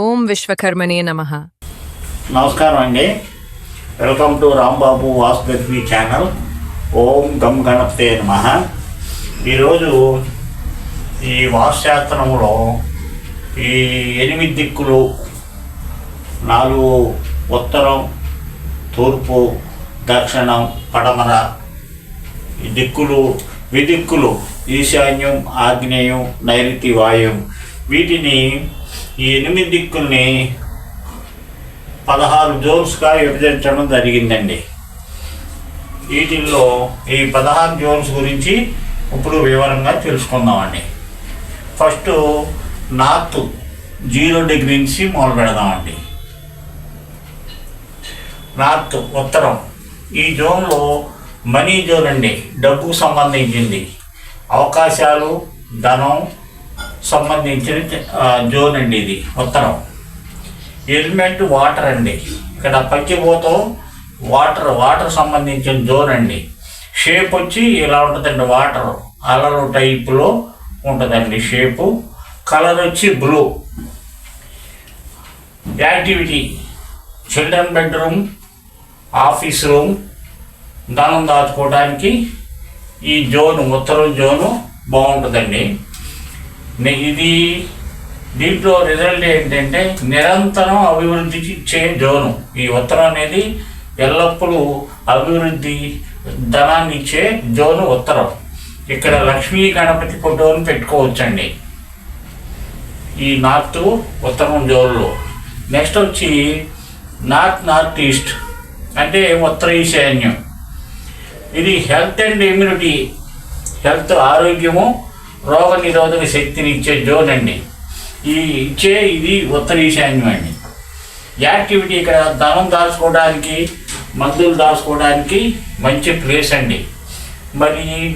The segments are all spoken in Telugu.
ఓం విశ్వకర్మణే నమః. నమస్కారం అండి. Welcome to Rambabu Vastugati channel. ఓం గం గణపతే నమః. ఈరోజు ఈ వాస్తుశాస్త్రంలో ఈ 8 దిక్కులు, 4 ఉత్తరం, తూర్పు, దక్షిణం, పడమర, ఈ దిక్కులు, విదిక్కులు, ఈశాన్యం, ఆగ్నేయం, నైరుతి, వాయుం, వీటిని ఈ 8 దిక్కుల్ని 16 జోన్స్గా విభజించడం జరిగిందండి. వీటిల్లో ఈ 16 జోన్స్ గురించి ఇప్పుడు వివరంగా తెలుసుకుందామండి. ఫస్ట్ నార్త్ 0 డిగ్రీ నుంచి మొదలు పెడదామండి. నార్త్ ఉత్తరం ఈ జోన్లో మనీ జోన్ అండి, డబ్బుకు సంబంధించింది, అవకాశాలు, ధనం సంబంధించిన జోన్ అండి. ఇది ఉత్తరం. ఎలిమెంట్ వాటర్ అండి. ఇక్కడ పచ్చిపోతాం వాటర్ సంబంధించిన జోన్ అండి. షేప్ వచ్చి ఇలా ఉంటుందండి, వాటర్ అలలు టైపులో ఉంటుందండి షేపు. కలర్ వచ్చి blue. Activity children bedroom, office room, ధనం దాచుకోవడానికి ఈ జోను, ఉత్తరం జోను బాగుంటుందండి. ఇది దీంట్లో రిజల్ట్ ఏంటంటే నిరంతరం అభివృద్ధి ఇచ్చే జోను. ఈ ఉత్తరం అనేది ఎల్లప్పుడూ అభివృద్ధి, ధనాన్ని ఇచ్చే జోను ఉత్తరం. ఇక్కడ లక్ష్మీ గణపతి ఫోటోని పెట్టుకోవచ్చండి ఈ నార్త్ ఉత్తరం జోన్లో. నెక్స్ట్ వచ్చి నార్త్ ఈస్ట్ అంటే ఉత్తర ఈశాన్యం. ఇది హెల్త్ అండ్ ఇమ్యూనిటీ, హెల్త్ ఆరోగ్యము, రోగ నిరోధక శక్తిని ఇచ్చే జోన్ అండి. ఇది ఉత్తర ఈశాన్యం అండి. యాక్టివిటీ ఇక్కడ ధనం దాచుకోవడానికి, మందులు దాచుకోవడానికి మంచి ప్లేస్ అండి.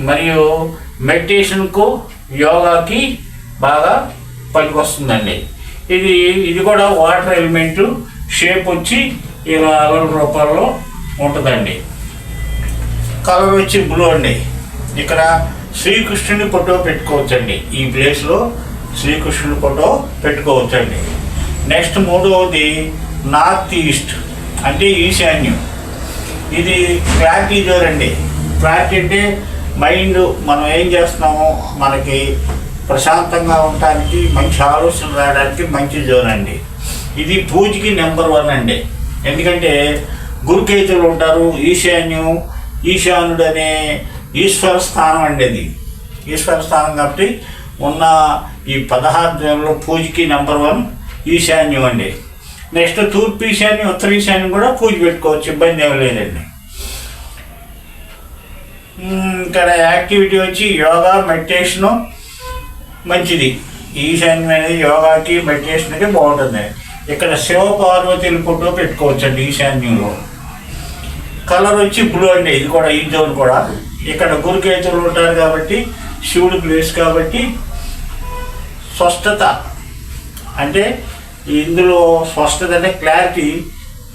మరియు మెడిటేషన్కు, యోగాకి బాగా పనికొస్తుందండి. ఇది కూడా వాటర్ ఎలిమెంటు. షేప్ వచ్చి ఇలా అలల రూపాల్లో ఉంటుందండి. కలర్ వచ్చి బ్లూ అండి. ఇక్కడ శ్రీకృష్ణుని ఫోటో పెట్టుకోవచ్చండి. ఈ ప్లేస్లో శ్రీకృష్ణుని ఫోటో పెట్టుకోవచ్చండి. నెక్స్ట్ మూడవది నార్త్ ఈస్ట్ అంటే ఈశాన్యం. ఇది క్లారిటీ జోన్ అండి. క్లారిటీ అంటే మైండ్, మనం ఏం చేస్తున్నామో మనకి ప్రశాంతంగా ఉండటానికి, మంచి ఆలోచనలు రావడానికి మంచి జోన్ అండి. ఇది పూజకి నెంబర్ 1 అండి. ఎందుకంటే గురుకేతులు ఉంటారు. ఈశానుడు అనే ఈశ్వర స్థానం అండి. అది ఈశ్వర స్థానం కాబట్టి ఉన్న ఈ 16 జోన్లో పూజకి నెంబర్ 1 ఈశాన్యం అండి. నెక్స్ట్ తూర్పు ఈశాన్యం, ఉత్తర ఈశాన్యం కూడా పూజ పెట్టుకోవచ్చు, ఇబ్బంది ఏమి లేదండి. ఇక్కడ యాక్టివిటీ వచ్చి యోగా, మెడిటేషను మంచిది. ఈశాన్యం అనేది యోగాకి, మెడిటేషన్కి బాగుంటుంది. ఇక్కడ శివ పార్వతుల ఫోటో పెట్టుకోవచ్చండి ఈశాన్యంలో. కలర్ వచ్చి బ్లూ అండి. ఇది కూడా ఈ జోన్ కూడా. ఇక్కడ గురుకేతులు ఉంటారు కాబట్టి శివుడి ప్లేస్ కాబట్టి స్పష్టత అంటే ఇందులో స్పష్టత అంటే క్లారిటీ.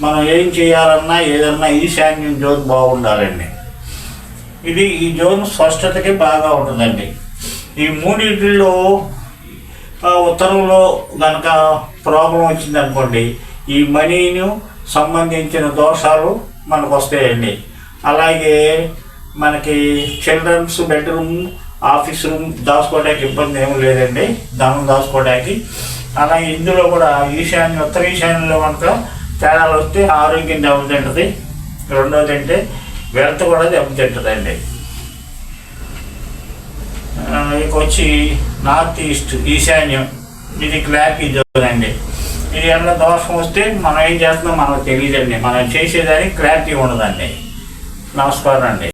మనం ఏం చేయాలన్నా ఏదన్నా ఈశాన్యం జోన్ బాగుండాలండి. ఈ జోన్ స్పష్టతకి బాగా ఉంటుందండి. ఈ మూడింటిలో ఉత్తరంలో కనుక ప్రాబ్లం వచ్చిందనుకోండి, ఈ మనీను సంబంధించిన దోషాలు మనకు వస్తాయండి. అలాగే మనకి చిల్డ్రన్స్ బెడ్రూమ్, ఆఫీస్ రూమ్ దాచుకోవడానికి ఇబ్బంది ఏమి లేదండి, ధనం దాచుకోవడానికి. అలాగే ఇందులో కూడా ఈశాన్యం, ఉత్తర ఈశాన్యంలో కనుక తేడాలు వస్తే ఆరోగ్యం దెబ్బతింటుంది. రెండోది అంటే వెల్త్ కూడా దెబ్బతింటుందండి. ఇక వచ్చి నార్త్ ఈస్ట్ ఈశాన్యం. ఇది క్లారిటీ జోన్ అండి. ఇది ఏమన్నా దోషం వస్తే మనం ఏం చేస్తున్నాం మనకు తెలియదండి. మనం చేసేదానికి క్లారిటీ ఉండదండి. నమస్కారం అండి.